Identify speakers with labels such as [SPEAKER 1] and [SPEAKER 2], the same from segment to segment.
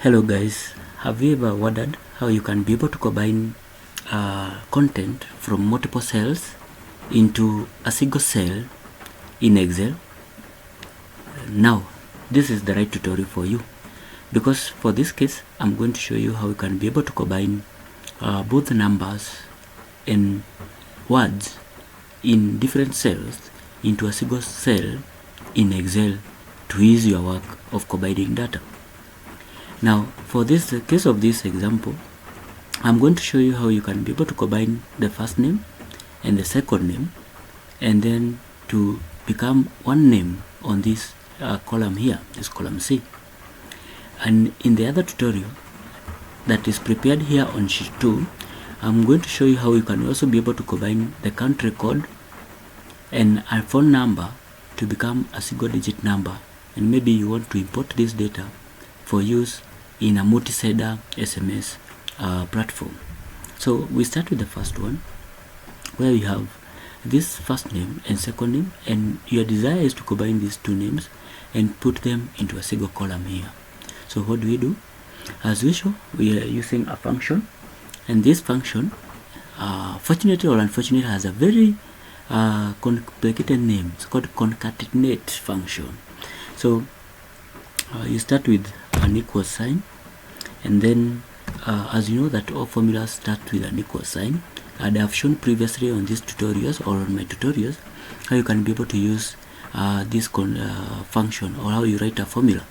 [SPEAKER 1] Hello guys, have you ever wondered how you can be able to combine content from multiple cells into a single cell in Excel? Now, this is the right tutorial for you, because for this case I'm going to show you how you can be able to combine both numbers and words in different cells into a single cell in Excel to ease your work of combining data. Now, for this case of this example, I'm going to show you how you can be able to combine the first name and the second name, and then to become one name on this column here, this column C. And in the other tutorial that is prepared here on sheet 2, I'm going to show you how you can also be able to combine the country code and a phone number to become a single digit number, and maybe you want to import this data for use in a multi-sender SMS platform. So we start with the first one, where we have this first name and second name, and your desire is to combine these two names and put them into a single column here. So what do? As usual, we are using a function, and this function, fortunately or unfortunately, has a very complicated name. It's called concatenate function. So you start with an equal sign, and then as you know that all formulas start with an equal sign, and I have shown previously on these tutorials or on my tutorials how you can be able to use this function, or how you write a formula.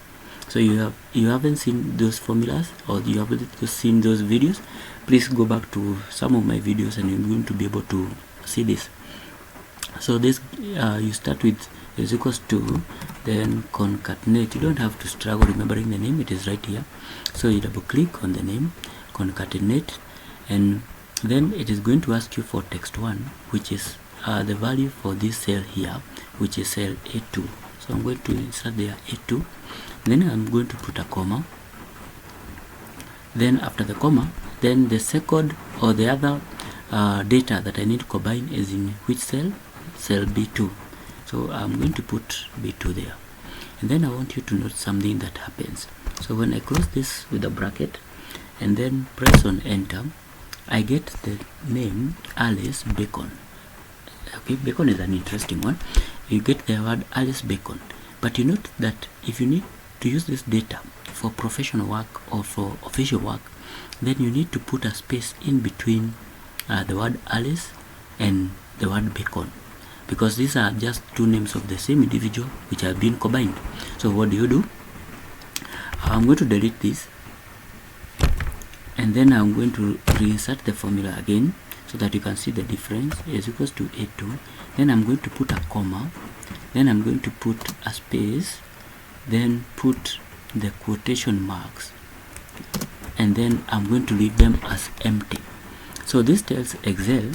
[SPEAKER 1] So you haven't seen those formulas, or you haven't seen those videos, please go back to some of my videos and you're going to be able to see this. So this you start with is equals to, then concatenate. You don't have to struggle remembering the name, it is right here. So you double click on the name, concatenate, and then it is going to ask you for text 1, which is the value for this cell here, which is cell A2. So I'm going to insert there A2, then I'm going to put a comma. Then after the comma, then the second or the other data that I need to combine is in which cell? Cell B2. So I'm going to put B2 there, and then I want you to note something that happens. So when I close this with a bracket and then press on enter, I get the name Alice Bacon. Okay, Bacon is an interesting one. You get the word Alice Bacon, but you note that if you need to use this data for professional work or for official work, then you need to put a space in between the word Alice and the word Bacon, because these are just two names of the same individual which have been combined. So what do? I'm going to delete this, and then I'm going to reinsert the formula again so that you can see the difference is equals to A2. Then I'm going to put a comma, then I'm going to put a space, then put the quotation marks, and then I'm going to leave them as empty. So this tells Excel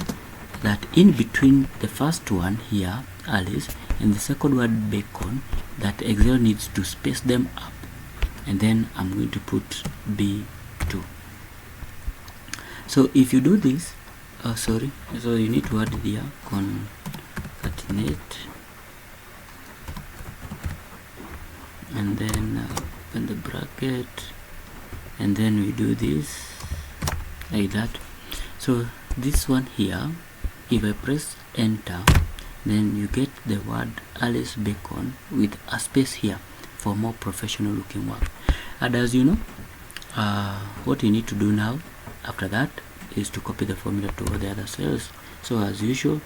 [SPEAKER 1] that in between the first one here, Alice, and the second one, Bacon, that Excel needs to space them up, and then I'm going to put B2. So if you do this, so you need to add here concatenate, and then open the bracket, and then we do this like that. So this one here, if I press enter, then you get the word Alice Bacon with a space here for more professional looking work. And as you know, what you need to do now after that is to copy the formula to all the other cells. So as usual,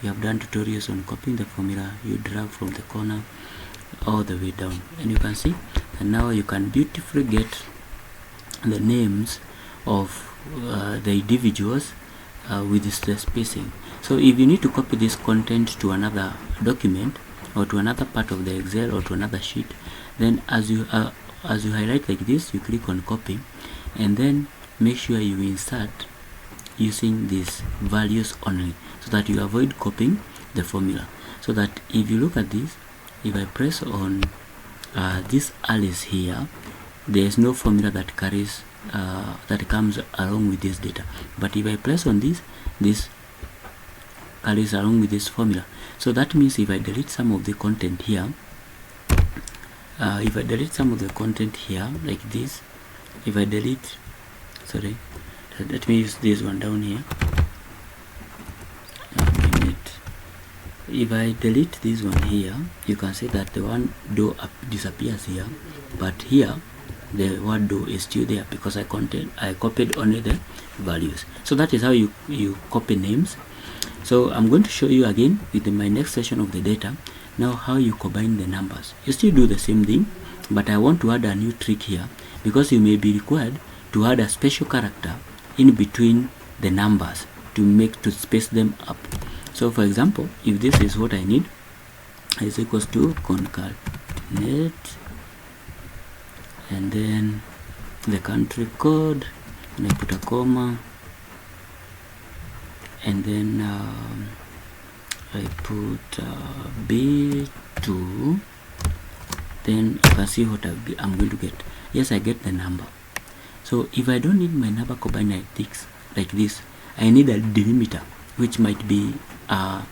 [SPEAKER 1] you have done tutorials on copying the formula. You drag from the corner all the way down, and you can see, and now you can beautifully get the names of the individuals with the spacing. So if you need to copy this content to another document or to another part of the Excel or to another sheet, then as you highlight like this, you click on copy, and then make sure you insert using these values only, so that you avoid copying the formula. So that if you look at this, if I press on this Alice here, there is no formula that carries that comes along with this data. But if I press on this carries along with this formula. So that means if I delete some of the content here, like this, if I delete, sorry, let me use this one down here. If I delete this one here, you can see that the one do disappears here, but here the word do is still there because I copied only the values. So that is how you copy names. So I'm going to show you again with my next session of the data now how you combine the numbers. You still do the same thing, but I want to add a new trick here because you may be required to add a special character in between the numbers to space them up. So for example, if this is what I need, is equals to concatenate, and then the country code, and I put a comma, and then I put B2, then you can see what I'm going to get. Yes, I get the number. So if I don't need my number combined like this, I need a delimiter, which might be a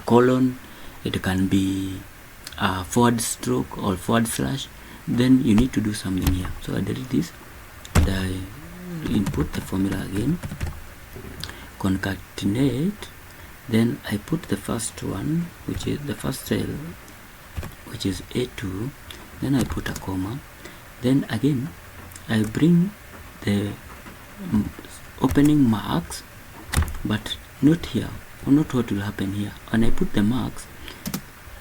[SPEAKER 1] colon, it can be a forward stroke or forward slash. Then you need to do something here. So I delete this and I input the formula again, concatenate, then I put the first one, which is the first cell, which is A2, then I put a comma, then again I bring the opening marks, but not here, or not what will happen here. When I put the marks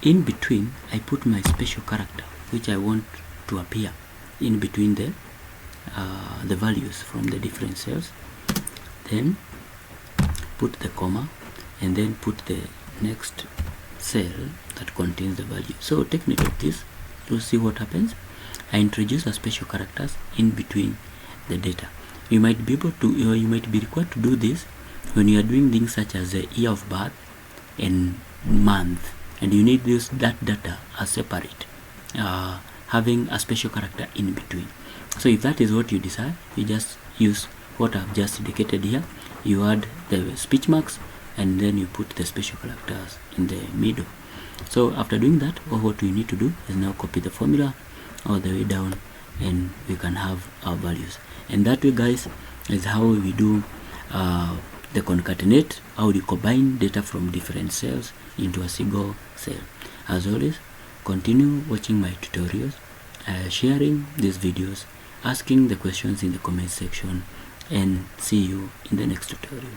[SPEAKER 1] in between, I put my special character which I want to appear in between the values from the different cells, then put the comma, and then put the next cell that contains the value. So take note of this to see what happens. I introduce a special characters in between the data. You might be able to, you might be required to do this when you are doing things such as the year of birth and month, and you need that data as separate, having a special character in between. So if that is what you decide, you just use what I've just indicated here. You add the speech marks and then you put the special characters in the middle. So after doing that, what we need to do is now copy the formula all the way down, and we can have our values. And that way, guys, is how we do the concatenate, how we combine data from different cells into a single cell. As always, continue watching my tutorials, sharing these videos, asking the questions in the comment section, and see you in the next tutorial.